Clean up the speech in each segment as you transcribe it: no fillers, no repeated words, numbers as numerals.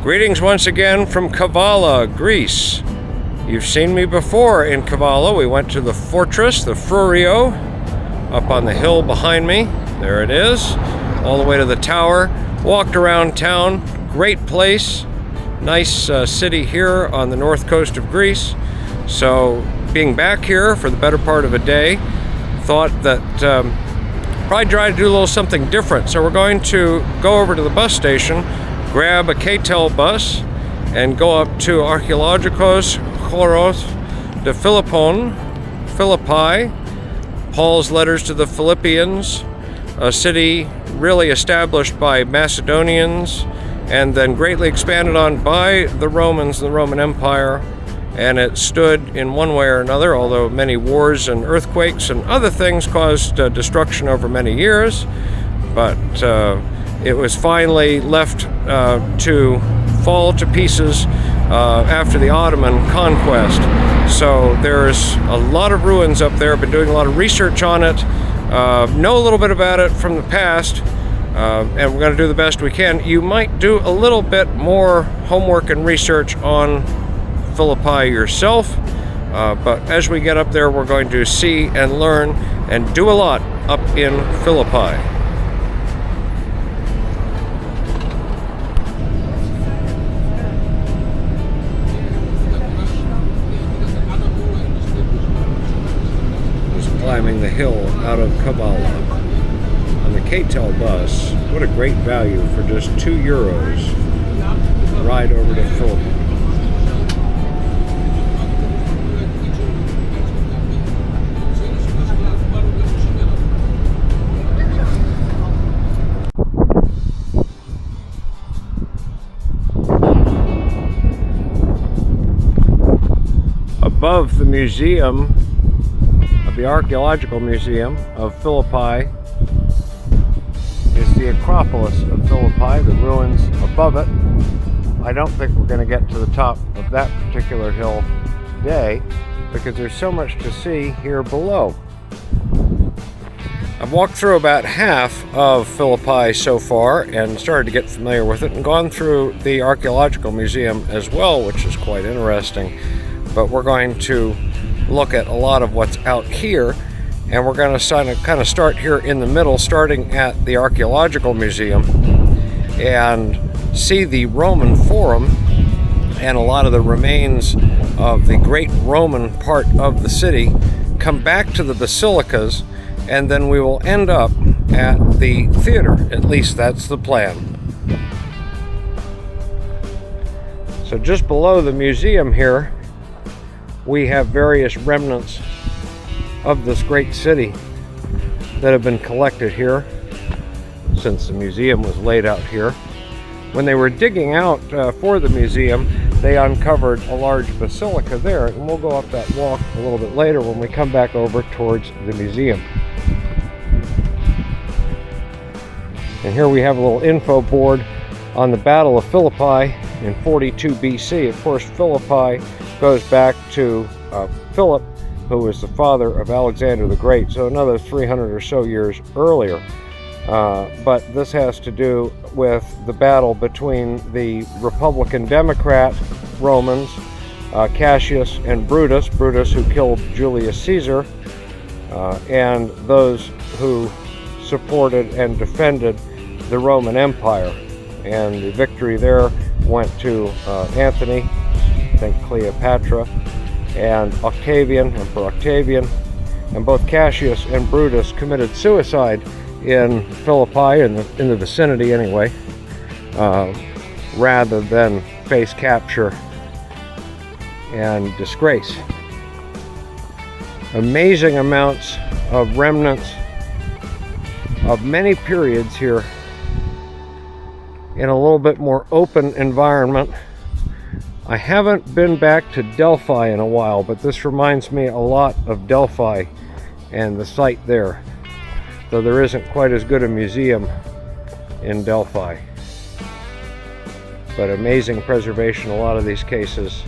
Greetings once again from KAVALA, Greece. You've seen me before in KAVALA. We went to the fortress, the Frurio, up on the hill behind me. There it is, all the way to the tower. Walked around town, great place. Nice city here on the north coast of Greece. So being back here for the better part of a day, thought that probably try to do a little something different. So we're going to go over to the bus station, grab a KTEL bus, and go up to Archaeologikos Choros de Philippi, Paul's letters to the Philippians, a city really established by Macedonians and then greatly expanded on by the Romans, the Roman Empire, and it stood in one way or another, although many wars and earthquakes and other things caused destruction over many years, but it was finally left to fall to pieces after the Ottoman conquest. So there's a lot of ruins up there. I've been doing a lot of research on it, know a little bit about it from the past, and we're going to do the best we can. You might do a little bit more homework and research on Philippi yourself, but as we get up there, we're going to see and learn and do a lot up in Philippi. Climbing the hill out of KAVALA on the KTEL bus. What a great value for just €2 ride over to Philippi. Above the museum, the Archaeological Museum of Philippi, is the Acropolis of Philippi, the ruins above it. I don't think we're going to get to the top of that particular hill today because there's so much to see here below. I've walked through about half of Philippi so far and started to get familiar with it, and gone through the Archaeological Museum as well, which is quite interesting. But we're going to look at a lot of what's out here, and we're going to kind of start here in the middle, starting at the Archaeological Museum, and see the Roman Forum and a lot of the remains of the great Roman part of the city, come back to the basilicas, and then we will end up at the theater. At least that's the plan. So just below the museum here, we have various remnants of this great city that have been collected here since the museum was laid out here. When they were digging out for the museum, they uncovered a large basilica there, and we'll go up that walk a little bit later when we come back over towards the museum. And here we have a little info board on the Battle of Philippi in 42 BC. Of course, Philippi goes back to Philip, who was the father of Alexander the Great, so another 300 or so years earlier. But this has to do with the battle between the Republican Democrat Romans, Cassius and Brutus, who killed Julius Caesar, and those who supported and defended the Roman Empire. And the victory there went to Antony, I think Cleopatra, and Emperor Octavian, and both Cassius and Brutus committed suicide in Philippi, in the vicinity anyway, rather than face capture and disgrace. Amazing amounts of remnants of many periods here in a little bit more open environment. I haven't been back to Delphi in a while, but this reminds me a lot of Delphi and the site there, though there isn't quite as good a museum in Delphi. But amazing preservation in a lot of these cases.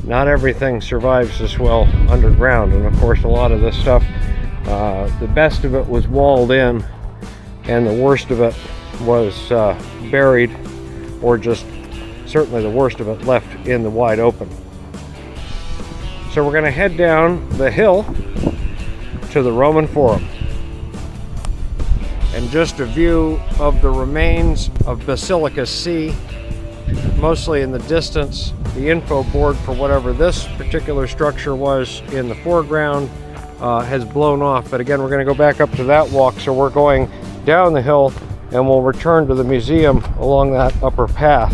Not everything survives this well underground, and of course a lot of this stuff, the best of it was walled in, and the worst of it was buried or just certainly the worst of it left in the wide open. So we're going to head down the hill to the Roman Forum. And just a view of the remains of Basilica C, mostly in the distance. The info board for whatever this particular structure was in the foreground has blown off. But again, we're going to go back up to that walk, so we're going down the hill and we'll return to the museum along that upper path.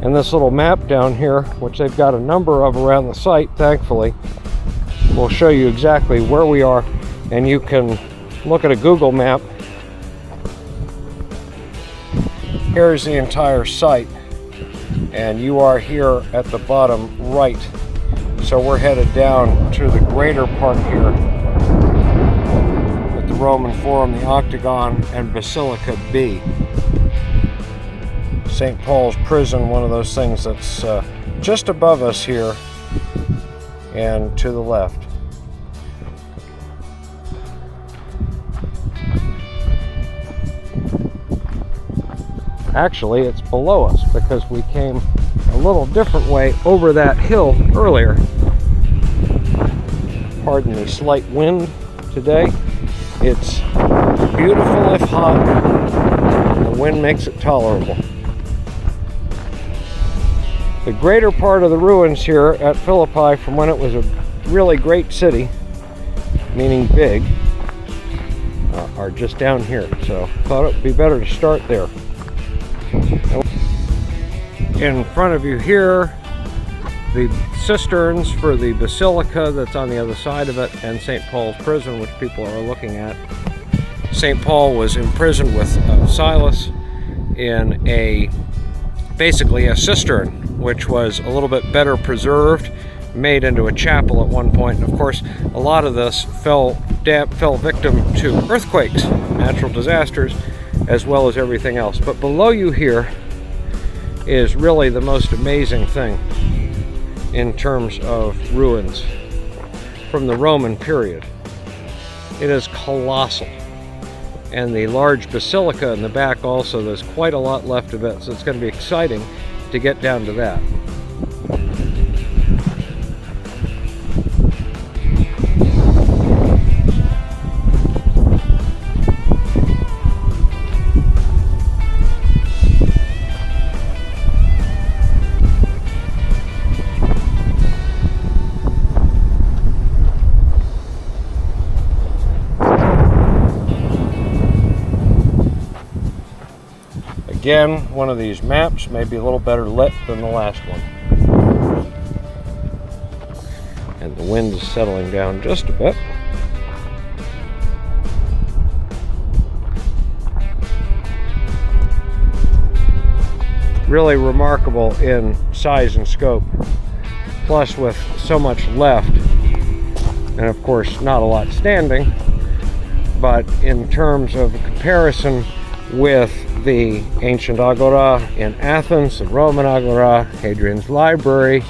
And this little map down here, which they've got a number of around the site, thankfully, will show you exactly where we are. And you can look at a Google map. Here's the entire site, and you are here at the bottom right. So we're headed down to the greater part here with the Roman Forum, the Octagon, and Basilica B. St. Paul's Prison, one of those things that's just above us here and to the left. Actually, it's below us because we came a little different way over that hill earlier. Pardon the slight wind today. It's beautiful if hot, and the wind makes it tolerable. The greater part of the ruins here at Philippi, from when it was a really great city, meaning big, are just down here. So I thought it would be better to start there. In front of you here, the cisterns for the basilica that's on the other side of it, and St. Paul's Prison, which people are looking at. St. Paul was imprisoned with Silas in basically a cistern, which was a little bit better preserved, made into a chapel at one point. And of course, a lot of this fell victim to earthquakes, natural disasters, as well as everything else. But below you here is really the most amazing thing in terms of ruins from the Roman period. It is colossal. And the large basilica in the back also, there's quite a lot left of it, so it's going to be exciting to get down to that. Again, one of these maps may be a little better lit than the last one. And the wind is settling down just a bit. Really remarkable in size and scope. Plus, with so much left, and of course not a lot standing, but in terms of comparison with the ancient agora in Athens, the Roman agora, Hadrian's library,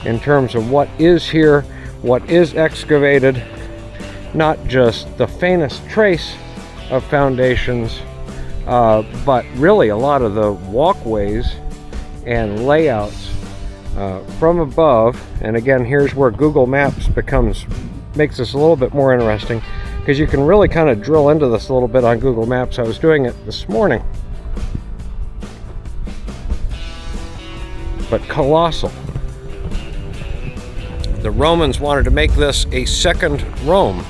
in terms of what is here, what is excavated, not just the faintest trace of foundations, but really a lot of the walkways and layouts from above. And again, here's where Google Maps makes this a little bit more interesting, because you can really kind of drill into this a little bit on Google Maps. I was doing it this morning. But colossal. The Romans wanted to make this a second Rome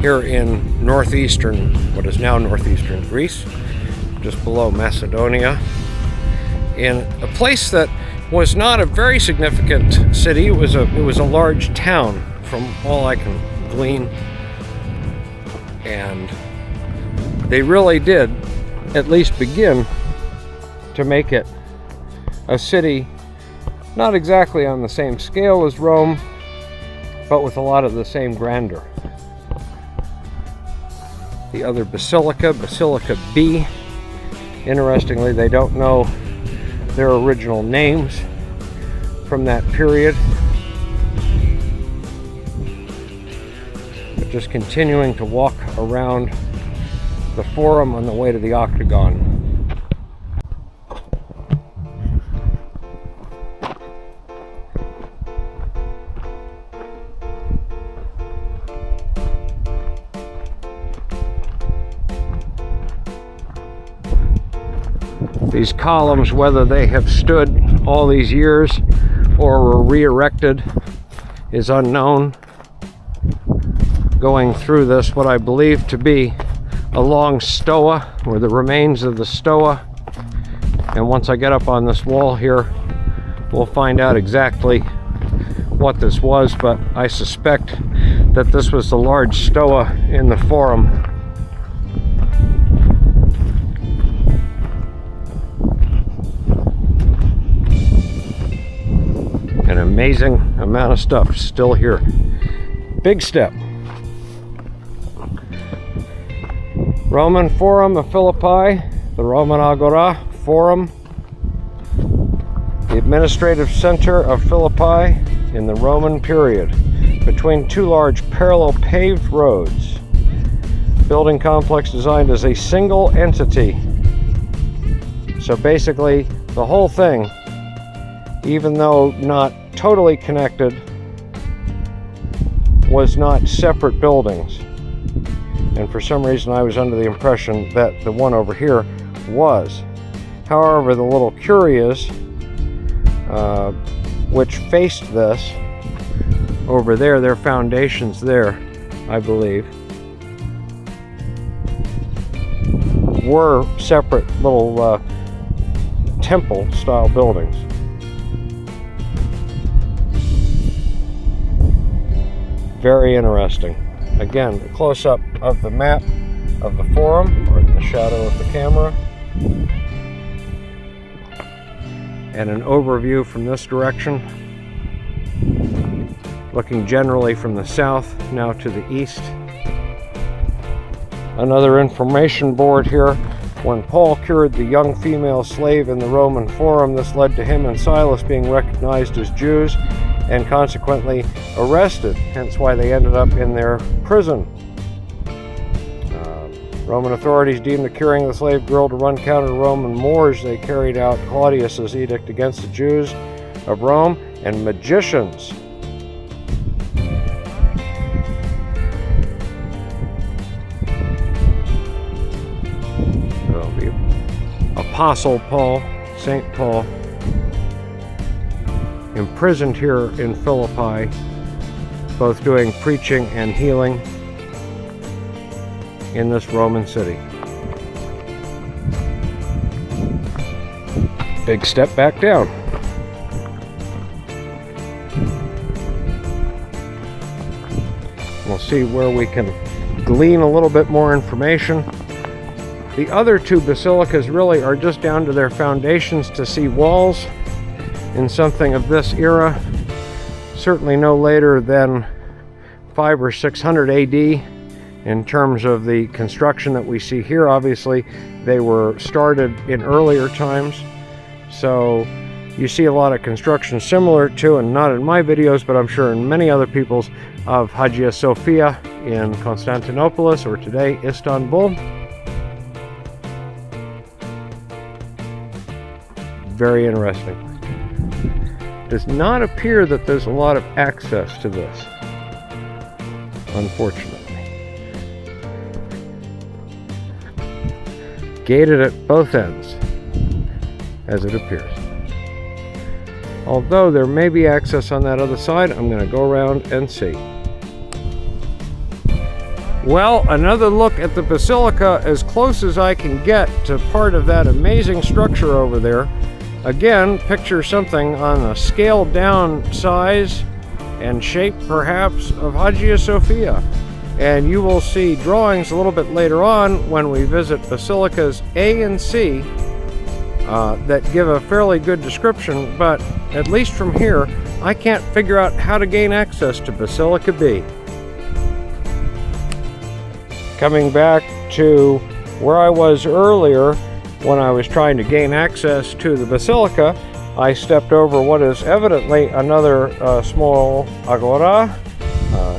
here in northeastern, what is now northeastern Greece, just below Macedonia, in a place that was not a very significant city. It was a large town, from all I can glean. And they really did at least begin to make it a city, not exactly on the same scale as Rome, but with a lot of the same grandeur. The other basilica, Basilica B, interestingly, they don't know their original names from that period. Just continuing to walk around the Forum on the way to the Octagon. These columns, whether they have stood all these years or were re-erected, is unknown. Going through this, what I believe to be a long stoa, or the remains of the stoa. And once I get up on this wall here, we'll find out exactly what this was, but I suspect that this was the large stoa in the forum. An amazing amount of stuff still here. Big step. Roman Forum of Philippi, the Roman Agora Forum, the administrative center of Philippi in the Roman period, between two large parallel paved roads. Building complex designed as a single entity. So basically, the whole thing, even though not totally connected, was not separate buildings. And for some reason I was under the impression that the one over here was. However, the little curias, which faced this, over there, their foundations there, I believe, were separate little temple style buildings. Very interesting. Again, a close-up of the map of the forum, or in the shadow of the camera, and an overview from this direction, looking generally from the south now to the east. Another information board here. When Paul cured the young female slave in the Roman Forum, this led to him and Silas being recognized as Jews and consequently arrested, hence why they ended up in their prison. Roman authorities deemed the curing of the slave girl to run counter to Roman Moors. They carried out Claudius's edict against the Jews of Rome and magicians. So the Apostle Paul, St. Paul, imprisoned here in Philippi, both doing preaching and healing in this Roman city. Big step back down. We'll see where we can glean a little bit more information. The other two basilicas really are just down to their foundations to see walls in something of this era, certainly no later than 500 or 600 AD in terms of the construction that we see here. Obviously, they were started in earlier times, so you see a lot of construction similar to, and not in my videos, but I'm sure in many other people's, of Hagia Sophia in Constantinople, or today Istanbul. Very interesting. Does not appear that there's a lot of access to this, unfortunately. Gated at both ends, as it appears. Although there may be access on that other side, I'm going to go around and see. Well, another look at the basilica as close as I can get to part of that amazing structure over there. Again, picture something on a scaled down size and shape perhaps of Hagia Sophia. And you will see drawings a little bit later on when we visit basilicas A and C that give a fairly good description, but at least from here, I can't figure out how to gain access to Basilica B. Coming back to where I was earlier, when I was trying to gain access to the basilica, I stepped over what is evidently another small agora.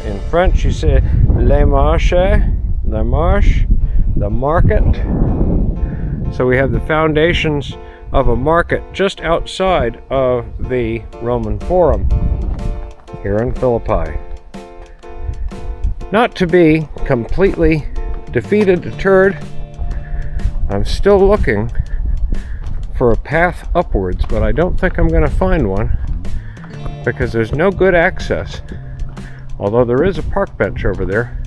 In French, you say le marché, the marche, the market. So we have the foundations of a market just outside of the Roman Forum here in Philippi. Not to be completely defeated, deterred, I'm still looking for a path upwards, but I don't think I'm going to find one because there's no good access. Although there is a park bench over there.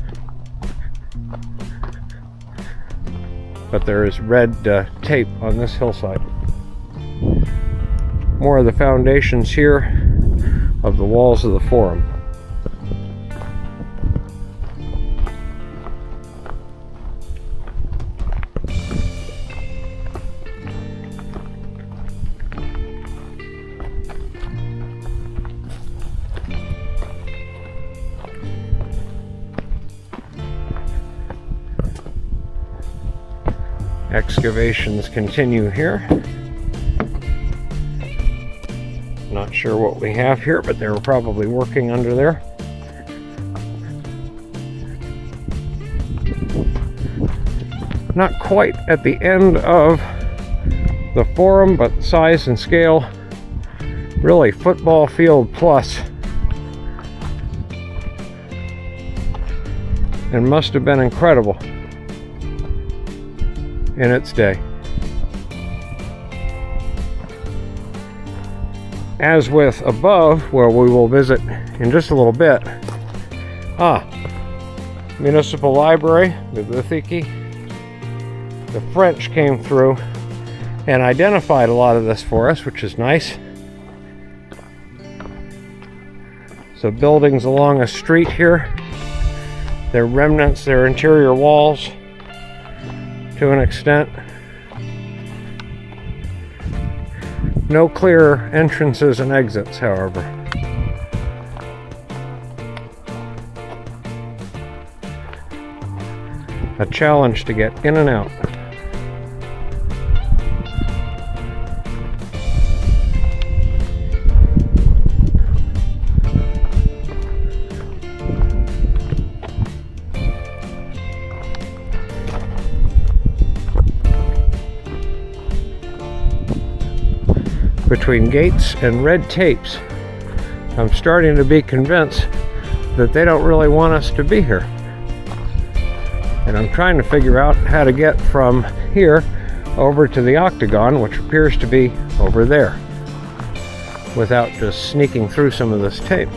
But there is red tape on this hillside. More of the foundations here of the walls of the Forum. Excavations continue here. Not sure what we have here, but they were probably working under there. Not quite at the end of the Forum, but size and scale, really football field plus. And must have been incredible in its day. As with above, where we will visit in just a little bit. Municipal Library, Bibliothèque. The French came through and identified a lot of this for us, which is nice. So buildings along a street here, their remnants, their interior walls to an extent. No clear entrances and exits, however. A challenge to get in and out. Between gates and red tapes, I'm starting to be convinced that they don't really want us to be here. And I'm trying to figure out how to get from here over to the octagon, which appears to be over there, without just sneaking through some of this tape.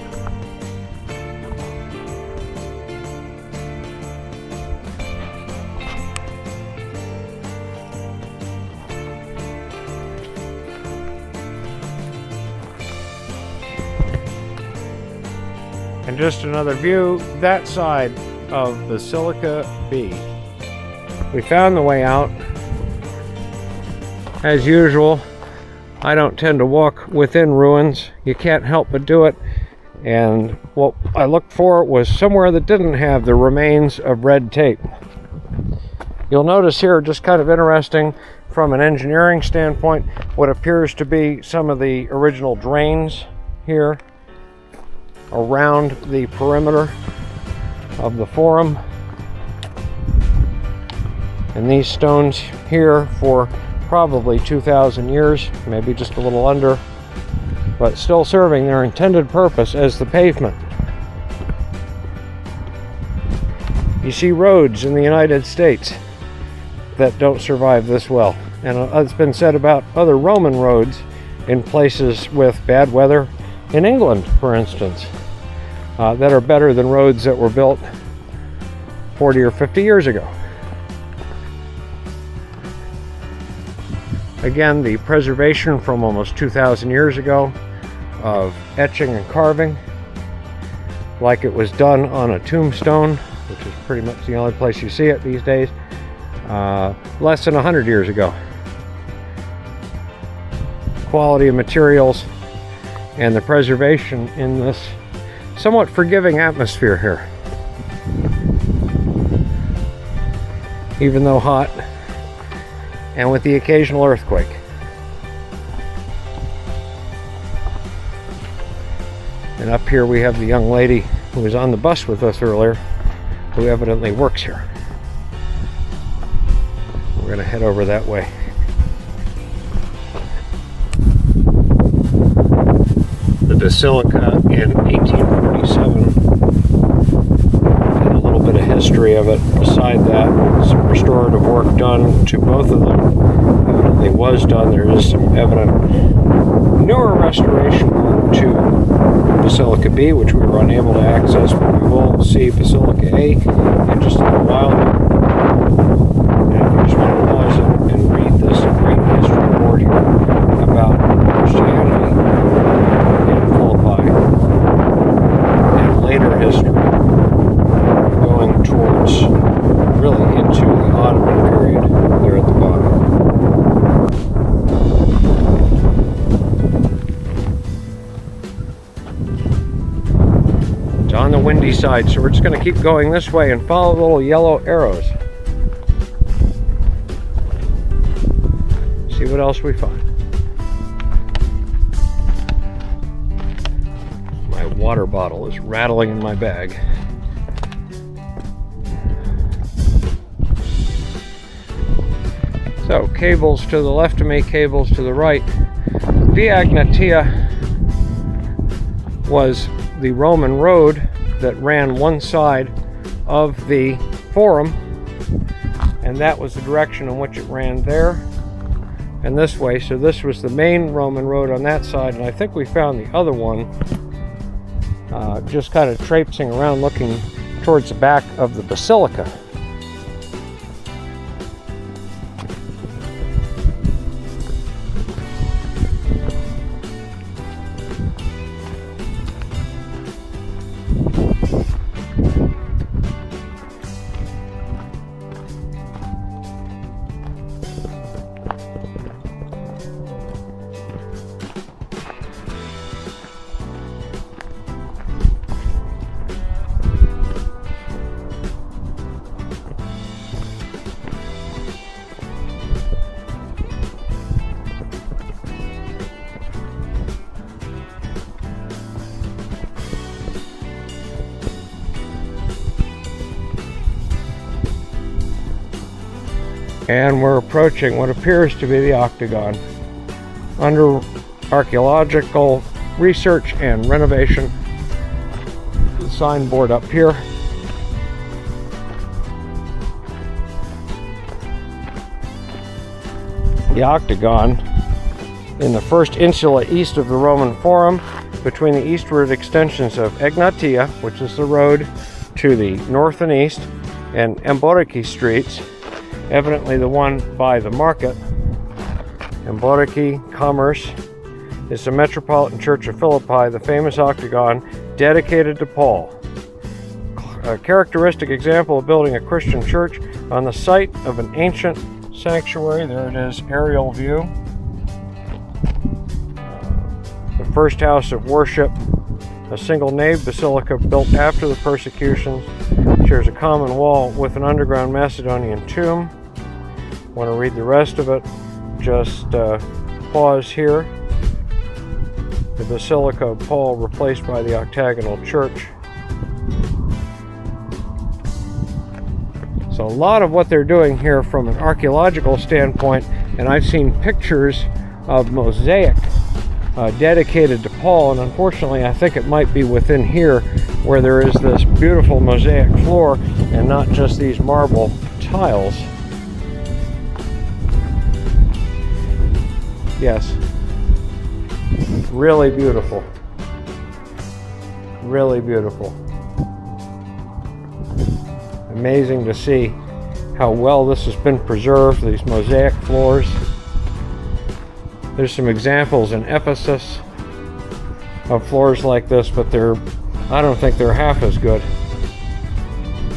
And just another view, that side of Basilica B. We found the way out. As usual, I don't tend to walk within ruins. You can't help but do it. And what I looked for was somewhere that didn't have the remains of red tape. You'll notice here, just kind of interesting from an engineering standpoint, what appears to be some of the original drains here around the perimeter of the Forum. And these stones here for probably 2,000 years, maybe just a little under, but still serving their intended purpose as the pavement. You see roads in the United States that don't survive this well. And it's been said about other Roman roads in places with bad weather, in England, for instance, that are better than roads that were built 40 or 50 years ago. Again, the preservation from almost 2,000 years ago of etching and carving, like it was done on a tombstone, which is pretty much the only place you see it these days, less than 100 years ago. Quality of materials and the preservation in this somewhat forgiving atmosphere here. Even though hot, and with the occasional earthquake. And up here we have the young lady who was on the bus with us earlier, who evidently works here. We're going to head over that way. The Basilica in 1847, and a little bit of history. history of it. Beside that, some restorative work done to both of them. Evidently was done. There is some evident newer restoration work to Basilica B, which we were unable to access, but we will see Basilica A in just a little while. And I just want to pause and read this great history report here about Christianity in Philippi and later history, going towards really into the Ottoman period there at the bottom. It's on the windy side, so we're just going to keep going this way and follow the little yellow arrows. See what else we find. My water bottle is rattling in my bag. So, cables to the left of me, cables to the right. Via Egnatia was the Roman road that ran one side of the forum, and that was the direction in which it ran there and this way. So this was the main Roman road on that side, and I think we found the other one just kind of traipsing around looking towards the back of the basilica. And we're approaching what appears to be the octagon. Under archaeological research and renovation, the signboard up here. The octagon in the first insula east of the Roman Forum, between the eastward extensions of Egnatia, which is the road to the north and east, and Emboriki streets, evidently the one by the market. Emboriki Commerce is the Metropolitan Church of Philippi, the famous octagon dedicated to Paul. A characteristic example of building a Christian church on the site of an ancient sanctuary. There it is, aerial view. The first house of worship, a single nave basilica built after the persecutions, shares a common wall with an underground Macedonian tomb. Want to read the rest of it, just pause here. The Basilica of Paul replaced by the octagonal church. So a lot of what they're doing here from an archaeological standpoint, and I've seen pictures of mosaic dedicated to Paul, and unfortunately I think it might be within here where there is this beautiful mosaic floor and not just these marble tiles. Yes, really beautiful, really beautiful. Amazing to see how well this has been preserved, these mosaic floors. There's some examples in Ephesus of floors like this, but I don't think they're half as good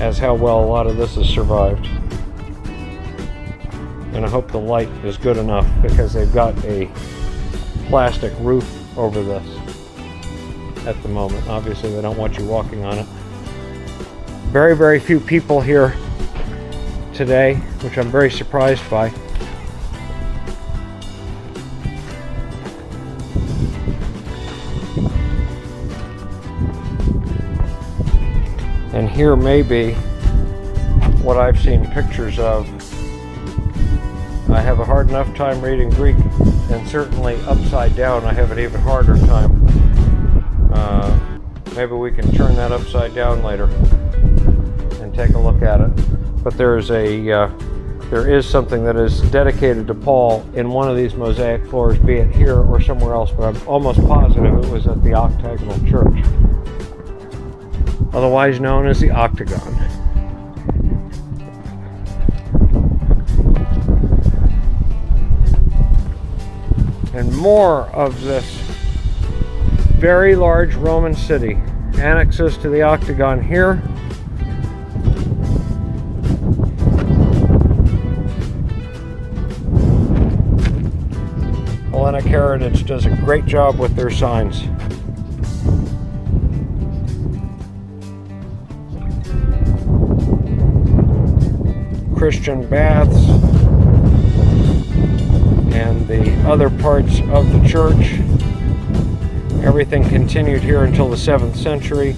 as how well a lot of this has survived. And I hope the light is good enough, because they've got a plastic roof over this at the moment. Obviously they don't want you walking on it. Very, very few people here today, which I'm very surprised by. And here may be what I've seen pictures of. I have a hard enough time reading Greek, and certainly upside down I have an even harder time. Maybe we can turn that upside down later and take a look at it. But there is something that is dedicated to Paul in one of these mosaic floors, be it here or somewhere else, but I'm almost positive it was at the Octagonal Church, otherwise known as the Octagon. And more of this very large Roman city, annexes to the Octagon here. Hellenic Heritage does a great job with their signs. Christian baths and the other parts of the church. Everything continued here until the 7th century,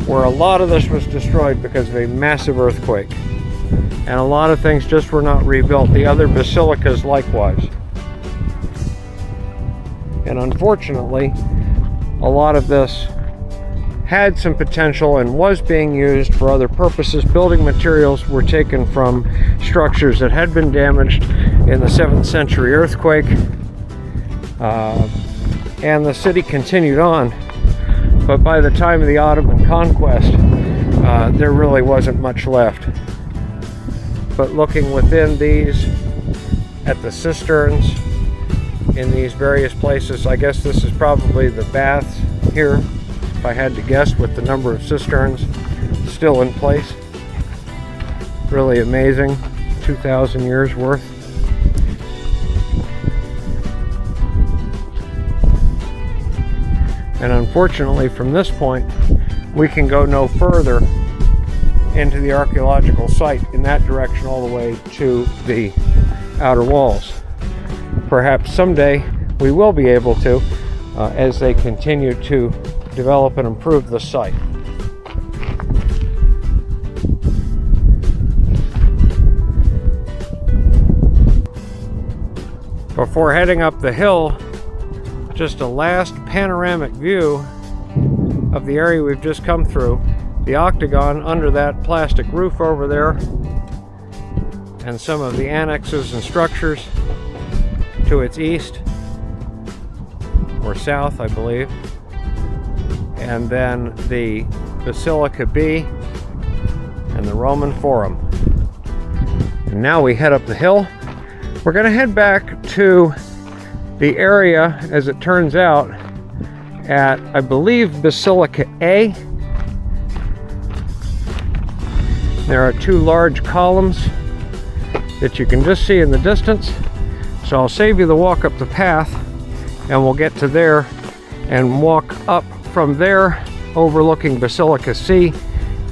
where a lot of this was destroyed because of a massive earthquake. And a lot of things just were not rebuilt. The other basilicas likewise. And unfortunately, a lot of this had some potential and was being used for other purposes. Building materials were taken from structures that had been damaged in the 7th century earthquake. And the city continued on. But by the time of the Ottoman conquest, there really wasn't much left. But looking within these, at the cisterns, in these various places, I guess this is probably the baths here, if I had to guess, with the number of cisterns still in place. Really amazing, 2,000 years worth. And unfortunately, from this point, we can go no further into the archaeological site in that direction all the way to the outer walls. Perhaps someday we will be able to, as they continue to develop and improve the site. Before heading up the hill, just a last panoramic view of the area we've just come through. The Octagon under that plastic roof over there, and some of the annexes and structures to its east or south, I believe, and then the Basilica B and the Roman Forum. And now we head up the hill. We're going to head back to the area, as it turns out, at, I believe, Basilica A. There are two large columns that you can just see in the distance. So I'll save you the walk up the path, and we'll get to there and walk up from there, overlooking Basilica C.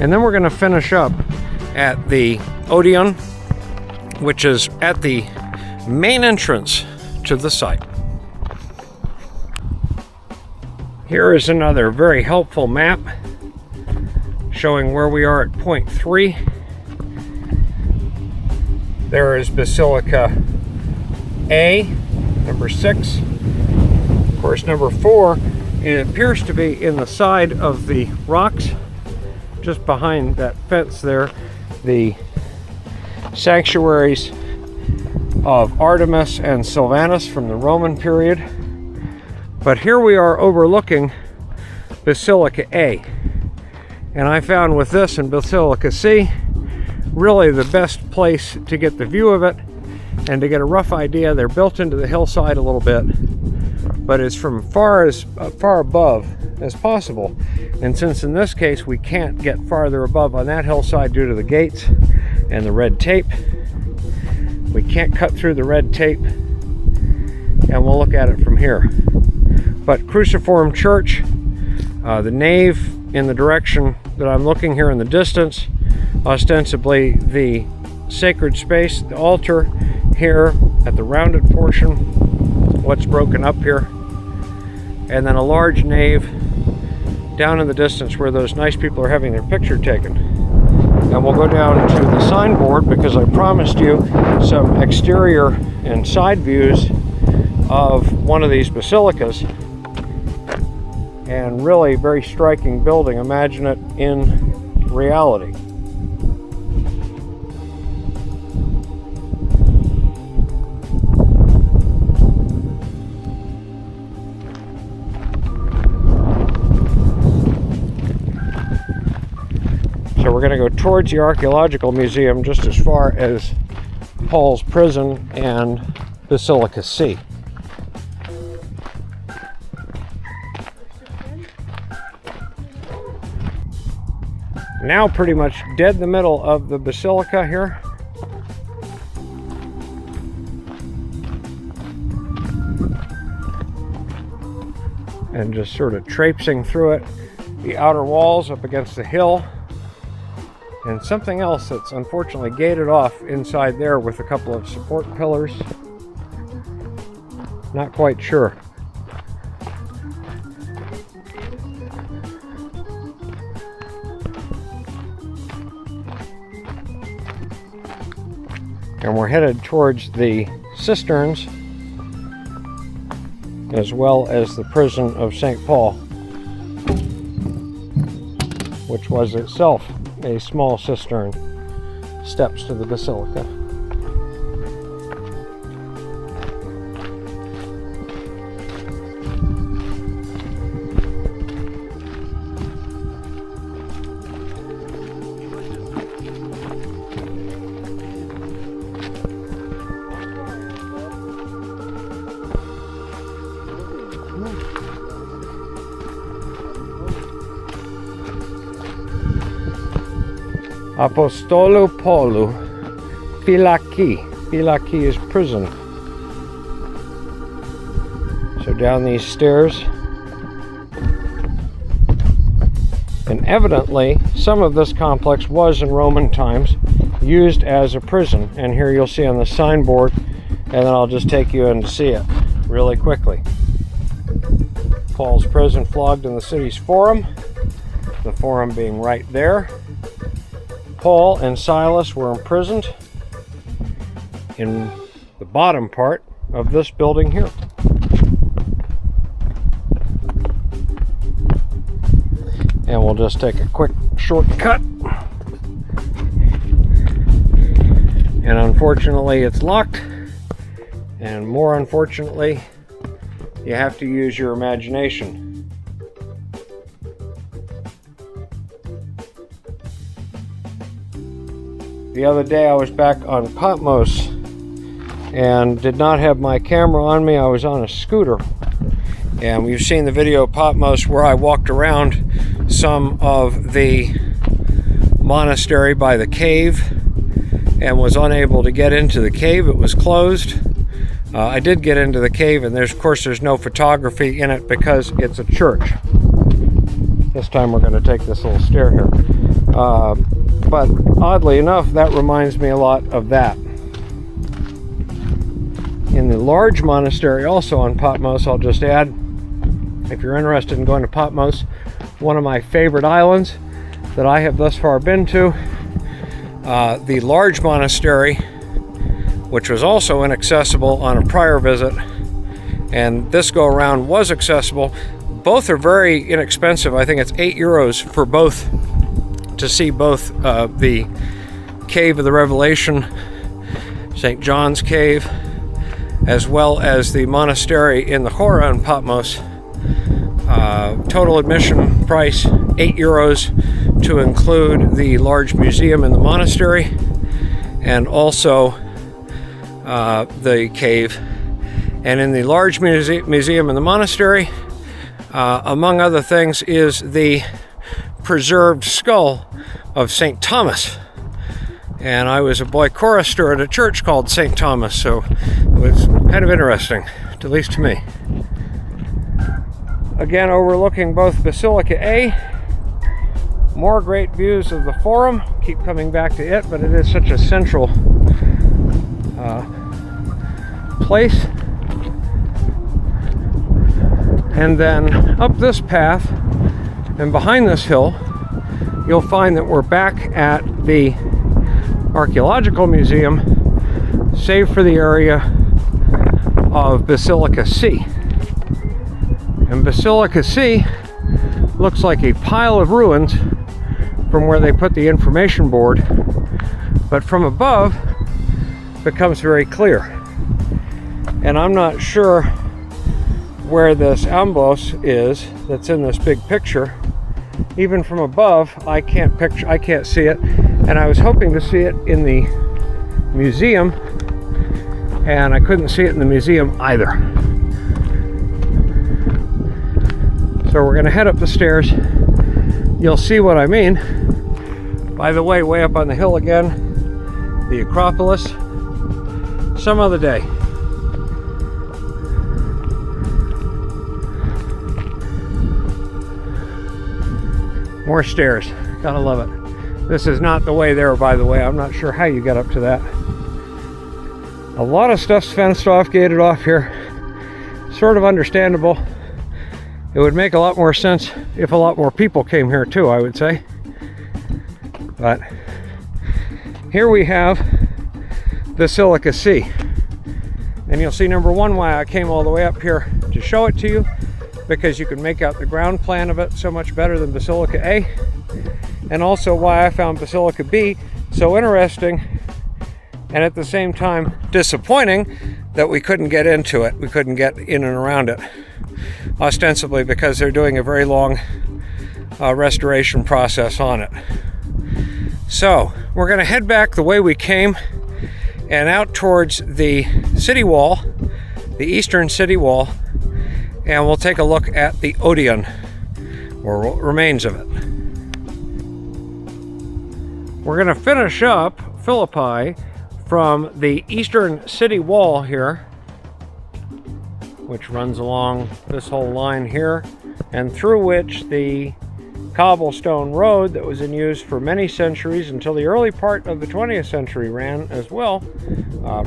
And then we're going to finish up at the Odeon, which is at the main entrance to the site. Here is another very helpful map showing where we are at point 3. There is Basilica A, number 6. Of course, number 4, it appears to be in the side of the rocks, just behind that fence there, the sanctuaries of Artemis and Sylvanus from the Roman period. But here we are overlooking Basilica A. And I found with this and Basilica C, really the best place to get the view of it and to get a rough idea. They're built into the hillside a little bit, but it's from far above as possible. And since in this case we can't get farther above on that hillside due to the gates and the red tape, we can't cut through the red tape, and we'll look at it from here. But Cruciform Church, the nave in the direction that I'm looking here in the distance, ostensibly the sacred space, the altar here at the rounded portion, what's broken up here, and then a large nave down in the distance where those nice people are having their picture taken. And we'll go down to the signboard because I promised you some exterior and side views of one of these basilicas. And really very striking building. Imagine it in reality. So we're going to go towards the Archaeological Museum just as far as Paul's prison and Basilica C. Now pretty much dead in the middle of the Basilica here. And just sort of traipsing through it, the outer walls up against the hill, and something else that's unfortunately gated off inside there with a couple of support pillars. Not quite sure. And we're headed towards the cisterns as well as the prison of St. Paul, which was itself a small cistern, steps to the basilica. Apostolo Paulou, Philippi. Philippi is prison. So down these stairs. And evidently, some of this complex was in Roman times used as a prison. And here you'll see on the signboard, and then I'll just take you in to see it really quickly. Paul's prison flogged in the city's forum. The forum being right there. Paul and Silas were imprisoned in the bottom part of this building here. And we'll just take a quick shortcut. And unfortunately it's locked. And more unfortunately, you have to use your imagination. The other day I was back on Patmos and did not have my camera on me. I was on a scooter. And you've seen the video of Patmos where I walked around some of the monastery by the cave and was unable to get into the cave. It was closed. I did get into the cave, and of course there's no photography in it because it's a church. This time we're going to take this little stair here. But oddly enough, that reminds me a lot of that. In the large monastery also on Patmos, I'll just add, if you're interested in going to Patmos, one of my favorite islands that I have thus far been to, the large monastery, which was also inaccessible on a prior visit, and this go around was accessible. Both are very inexpensive. I think it's €8 for both, to see both the Cave of the Revelation, St. John's Cave, as well as the monastery in the Hora in Patmos. Total admission price €8 to include the large museum in the monastery and also the cave. And in the large museum in the monastery, among other things, is the preserved skull of St. Thomas. And I was a boy chorister at a church called St. Thomas, so it was kind of interesting, at least to me. Again, overlooking both Basilica A, more great views of the Forum. Keep coming back to it, but it is such a central place. And then up this path and behind this hill, you'll find that we're back at the Archaeological Museum, save for the area of Basilica C. And Basilica C looks like a pile of ruins from where they put the information board, but from above becomes very clear. And I'm not sure where this ambos is that's in this big picture, even from above, I can't see it. And I was hoping to see it in the museum, and I couldn't see it in the museum either. So we're gonna head up the stairs. You'll see what I mean. By the way, way up on the hill again, the Acropolis, some other day. More stairs, gotta love it. This is not the way there, by the way. I'm not sure how you got up to that. A lot of stuff's fenced off, gated off here. Sort of understandable. It would make a lot more sense if a lot more people came here too, I would say. But here we have Basilica C. And you'll see, number one, why I came all the way up here to show it to you, because you can make out the ground plan of it so much better than Basilica A. And also why I found Basilica B so interesting, and at the same time disappointing, that we couldn't get into it. We couldn't get in and around it. Ostensibly because they're doing a very long restoration process on it. So we're going to head back the way we came and out towards the city wall, the eastern city wall, and we'll take a look at the Odeon, or what remains of it. We're going to finish up Philippi from the eastern city wall here, which runs along this whole line here, and through which the cobblestone road that was in use for many centuries until the early part of the 20th century ran as well.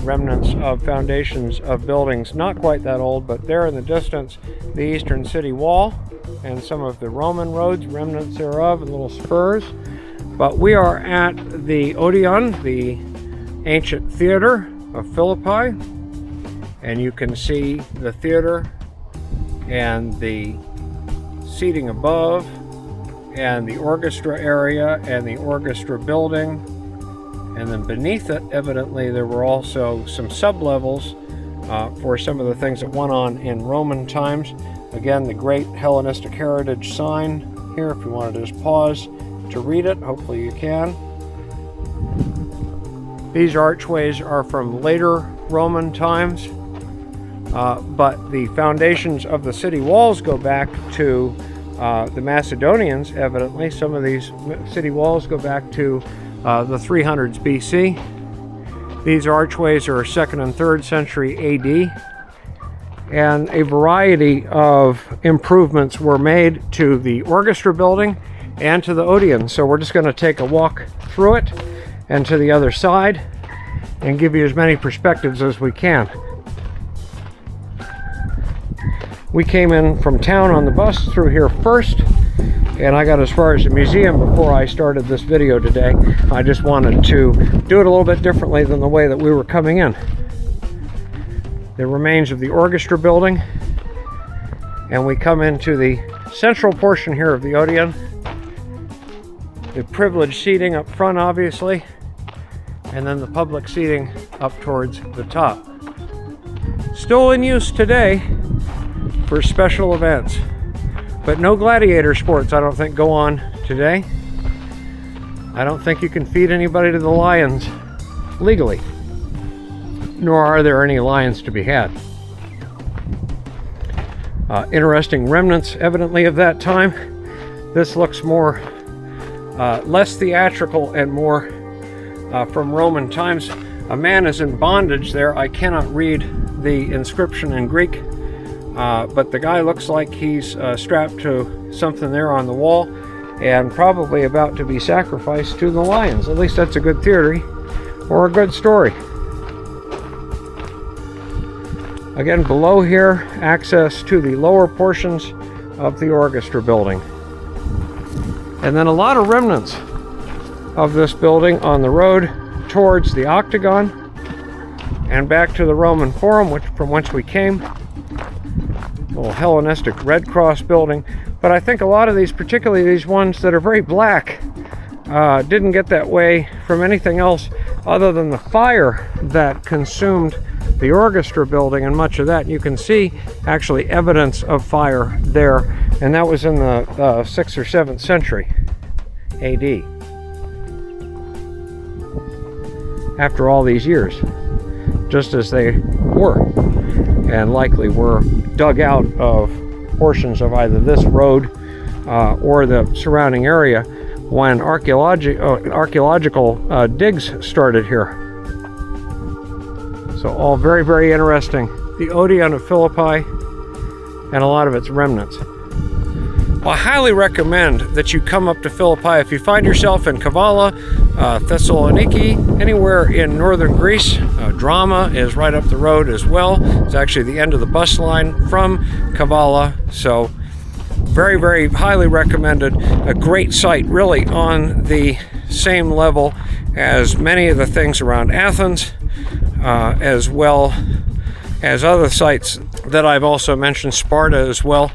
Remnants of foundations of buildings not quite that old, but there in the distance, the eastern city wall and some of the Roman roads, remnants thereof, and little spurs. But we are at the Odeon, the ancient theater of Philippi, and you can see the theater and the seating above and the orchestra area and the orchestra building, and then beneath it, evidently, there were also some sub-levels for some of the things that went on in Roman times. Again, the great Hellenistic heritage sign here, if you wanted to just pause to read it, hopefully you can. These archways are from later Roman times, but the foundations of the city walls go back to the Macedonians, evidently. Some of these city walls go back to the 300s BC. These archways are 2nd and 3rd century AD. And a variety of improvements were made to the orchestra building and to the Odeon. So we're just going to take a walk through it and to the other side and give you as many perspectives as we can. We came in from town on the bus through here first, and I got as far as the museum before I started this video today. I just wanted to do it a little bit differently than the way that we were coming in. The remains of the orchestra building, and we come into the central portion here of the Odeon. The privileged seating up front, obviously, and then the public seating up towards the top. Still in use today for special events, but no gladiator sports, I don't think, go on today. I don't think you can feed anybody to the lions legally, nor are there any lions to be had. Interesting remnants, evidently, of that time. This looks more, less theatrical and more from Roman times. A man is in bondage there. I cannot read the inscription in Greek, but the guy looks like he's strapped to something there on the wall and probably about to be sacrificed to the lions. At least that's a good theory or a good story. Again, below here, access to the lower portions of the orchestra building. And then a lot of remnants of this building on the road towards the Octagon and back to the Roman Forum, from whence we came. A little Hellenistic Red Cross building. But I think a lot of these, particularly these ones that are very black, didn't get that way from anything else other than the fire that consumed the orchestra building and much of that. You can see actually evidence of fire there, and that was in the 6th or 7th century AD. After all these years, just as they were, and likely were dug out of portions of either this road or the surrounding area when archaeological digs started here. So all very, very interesting. The Odeon of Philippi and a lot of its remnants. Well, I highly recommend that you come up to Philippi. If you find yourself in KAVALA, Thessaloniki, anywhere in northern Greece, Drama is right up the road as well. It's actually the end of the bus line from KAVALA. So very, very highly recommended. A great site, really on the same level as many of the things around Athens, as well as other sites that I've also mentioned, Sparta as well.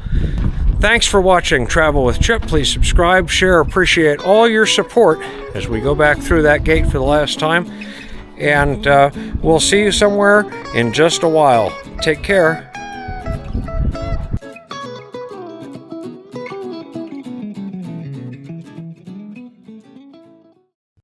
Thanks for watching Travel with Chip. Please subscribe, share, appreciate all your support as we go back through that gate for the last time. And we'll see you somewhere in just a while. Take care.